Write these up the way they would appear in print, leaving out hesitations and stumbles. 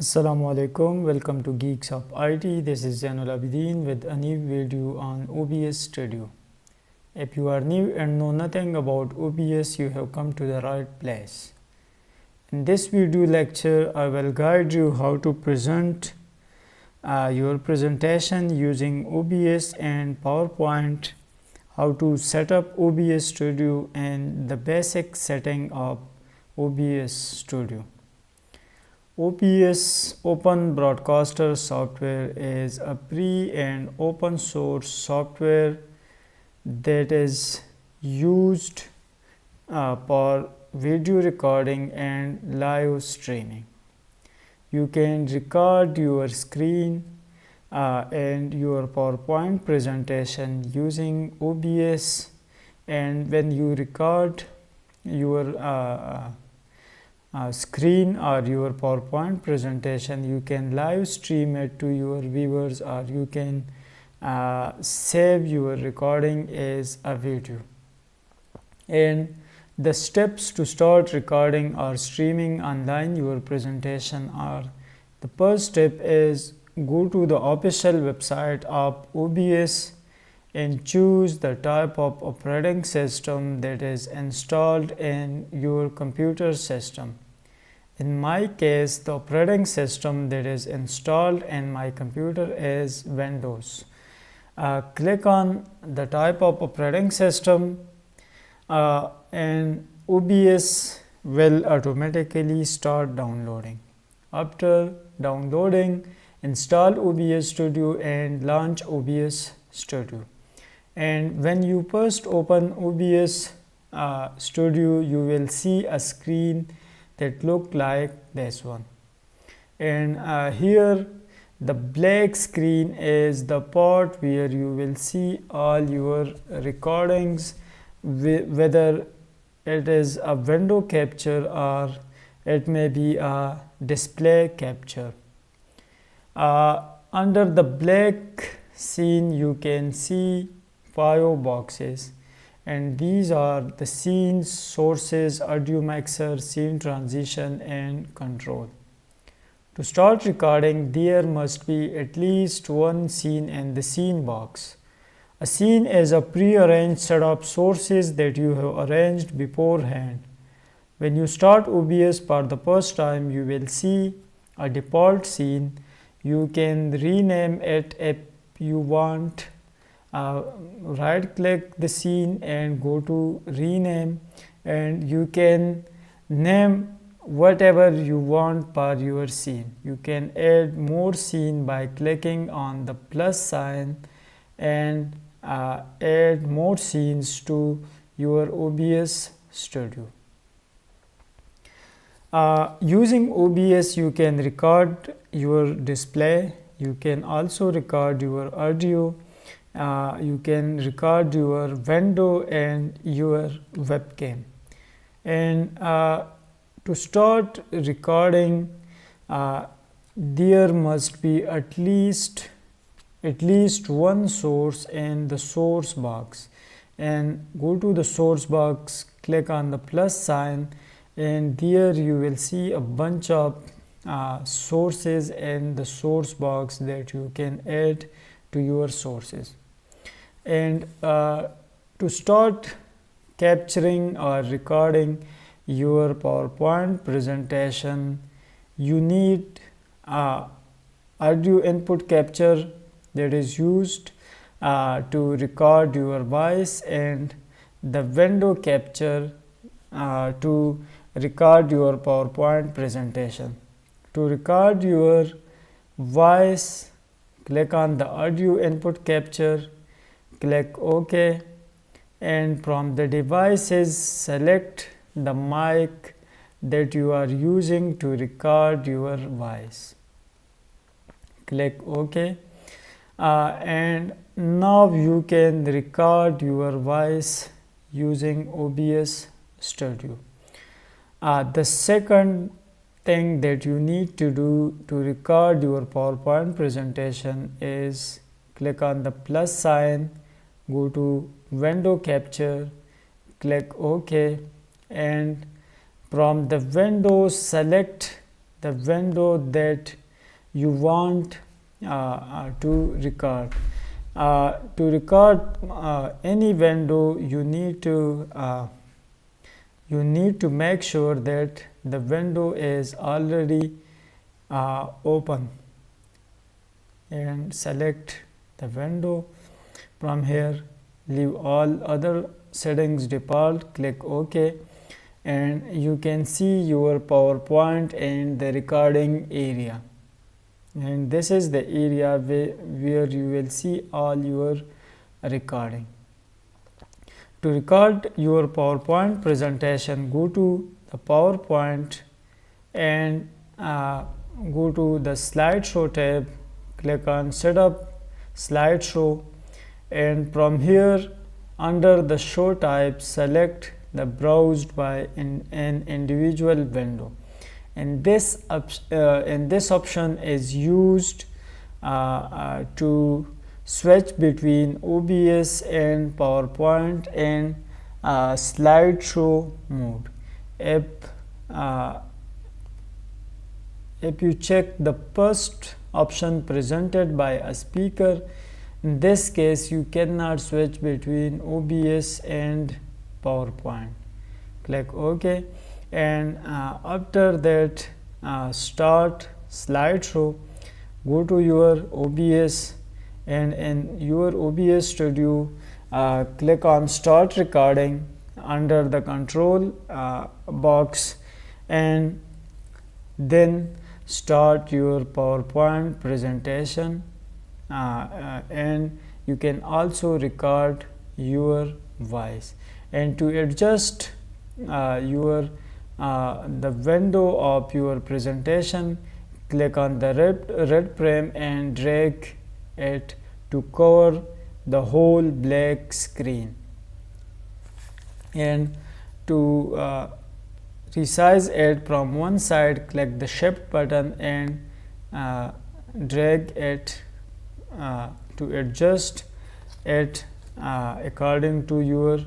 Assalamu alaikum, welcome to Geeks of IT. This is Zainul Abidin with a new video on OBS Studio. If you are new and know nothing about OBS, you have come to the right place. In this video lecture, I will guide you how to present your presentation using OBS and PowerPoint, how to set up OBS Studio and the basic setting of OBS Studio. OBS Open Broadcaster software is a free and open source software that is used for video recording and live streaming. You can record your screen and your PowerPoint presentation using OBS, and when you record your screen or your PowerPoint presentation, you can live stream it to your viewers, or you can save your recording as a video. And the steps to start recording or streaming online your presentation are: the first step is go to the official website of OBS and choose the type of operating system that is installed in your computer system. In my case, the operating system that is installed in my computer is Windows. Click on the type of operating system and OBS will automatically start downloading. After downloading, install OBS Studio and launch OBS Studio. And when you first open OBS Studio, you will see a screen that look like this one. And here the black screen is the part where you will see all your recordings, whether it is a window capture or it may be a display capture. Under the black scene you can see 5 boxes, and these are the scenes, sources, audio mixer, scene transition and control. To start recording, there must be at least one scene in the scene box. A scene is a pre-arranged set of sources that you have arranged beforehand. When you start OBS for the first time, you will see a default scene. You can rename it if you want. Right click the scene and go to rename, and you can name whatever you want for your scene. You can add more scene by clicking on the plus sign and add more scenes to your OBS Studio. Using OBS, you can record your display. You can also record your audio. You can record your window and your webcam. And to start recording, there must be at least one source in the source box. And go to the source box, click on the plus sign, and there you will see a bunch of sources in the source box that you can add to your sources. And to start capturing or recording your PowerPoint presentation, you need audio input capture that is used to record your voice, and the window capture to record your PowerPoint presentation. To record your voice, click on the audio input capture, click OK, and from the devices select the mic that you are using to record your voice. Click OK, and now you can record your voice using OBS Studio. The second thing that you need to do to record your PowerPoint presentation is click on the plus sign, go to window capture, click OK, and from the window select the window that you want to record. To record any window, you need to make sure that the window is already open, and select the window. From here, leave all other settings default, click OK, and you can see your PowerPoint in the recording area. And this is the area where you will see all your recording. To record your PowerPoint presentation, go to the PowerPoint and go to the slideshow tab, click on setup slideshow, and from here under the show type, select the browsed by an individual window. And this option is used to switch between OBS and PowerPoint and slideshow mode. If you check the first option presented by a speaker, in this case you cannot switch between OBS and PowerPoint. Click OK, and after that start slideshow, go to your OBS, and in your OBS studio click on start recording under the control box, and then start your PowerPoint presentation, and you can also record your voice. And to adjust the window of your presentation, click on the red frame and drag it to cover the whole black screen. And to resize it from one side, click the shift button and drag it to adjust it according to your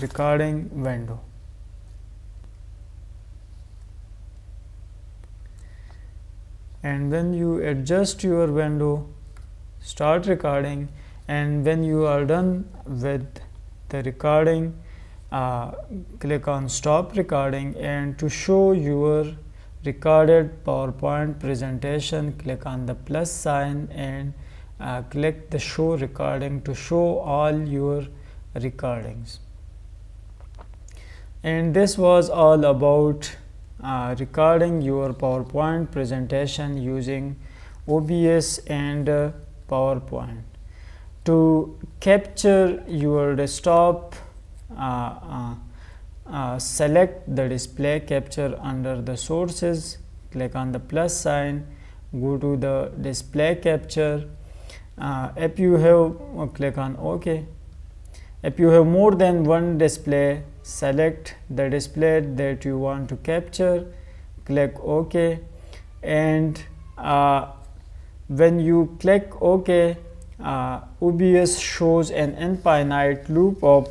recording window. And when you adjust your window, start recording, and when you are done with the recording, click on stop recording, and to show your recorded PowerPoint presentation, click on the plus sign and click the show recording to show all your recordings. And this was all about recording your PowerPoint presentation using OBS and PowerPoint. To capture your desktop, select the display capture under the sources, click on the plus sign, go to the display capture. If you have, click on OK. If you have more than one display, select the display that you want to capture, click OK, and when you click OK, OBS shows an infinite loop of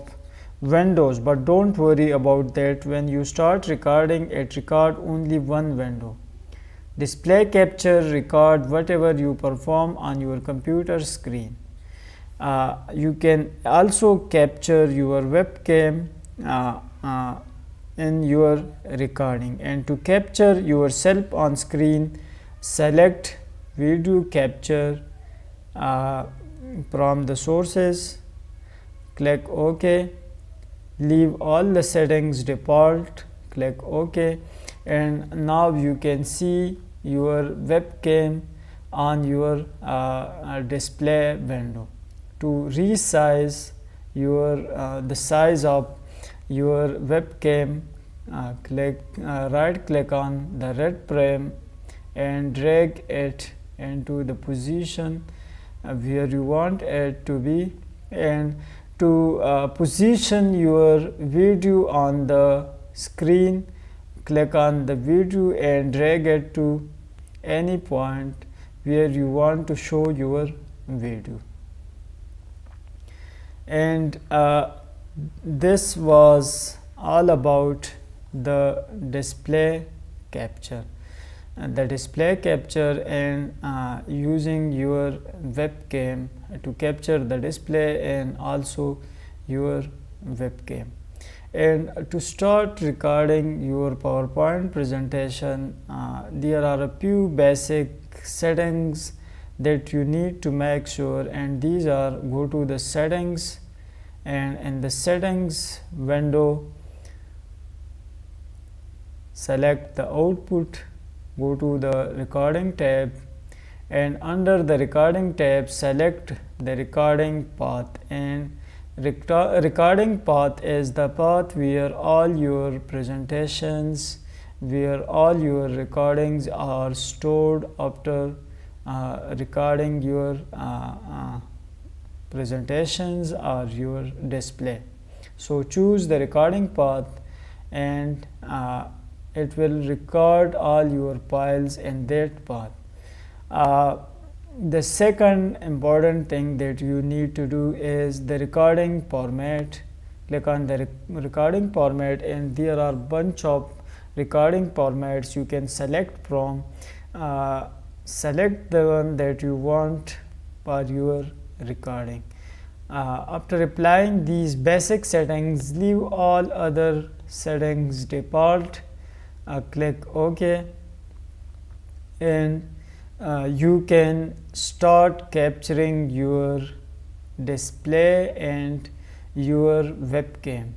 windows, but don't worry about that. When you start recording, it records only one window. Display capture record whatever you perform on your computer screen. You can also capture your webcam in your recording, and to capture yourself on screen, select video capture from the sources, click OK, leave all the settings default, click OK, and now you can see your webcam on your display window. To resize the size of your webcam, right click on the red frame and drag it into the position where you want it to be. And to position your video on the screen, click on the video and drag it to any point where you want to show your video. And this was all about the display capture the display capture, and using your webcam to capture the display and also your webcam. And to start recording your PowerPoint presentation, there are a few basic settings that you need to make sure, and these are: go to the settings, and in the settings window select the output, go to the recording tab, and under the recording tab select the recording path. And recording path is the path where all your presentations, where all your recordings are stored after recording your presentations or your display. So choose the recording path, and it will record all your files in that path. The second important thing that you need to do is the recording format. Click on the recording format, and there are bunch of recording formats you can select from. Select the one that you want for your recording. After applying these basic settings, leave all other settings default. Click OK, and you can start capturing your display and your webcam.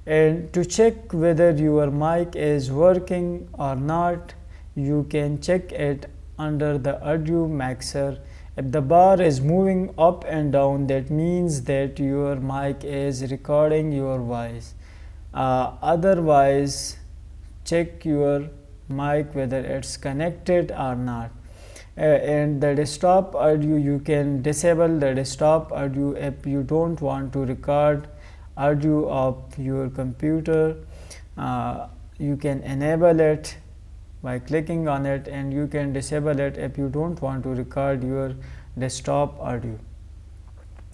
And to check whether your mic is working or not, you can check it under the audio mixer. If the bar is moving up and down, that means that your mic is recording your voice. Otherwise, check your mic whether it's connected or not. And the desktop audio, you can disable the desktop audio if you don't want to record audio of your computer. You can enable it by clicking on it, and you can disable it if you don't want to record your desktop audio.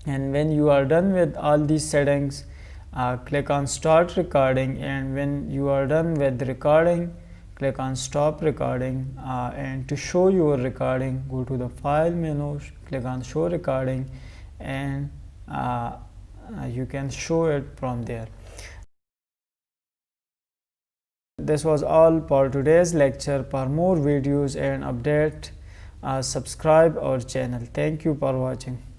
And when you are done with all these settings, click on start recording, and when you are done with recording, click on stop recording. And to show your recording, go to the file menu, click on show recording, and you can show it from there. This was all for today's lecture. For more videos and update, subscribe our channel. Thank you for watching.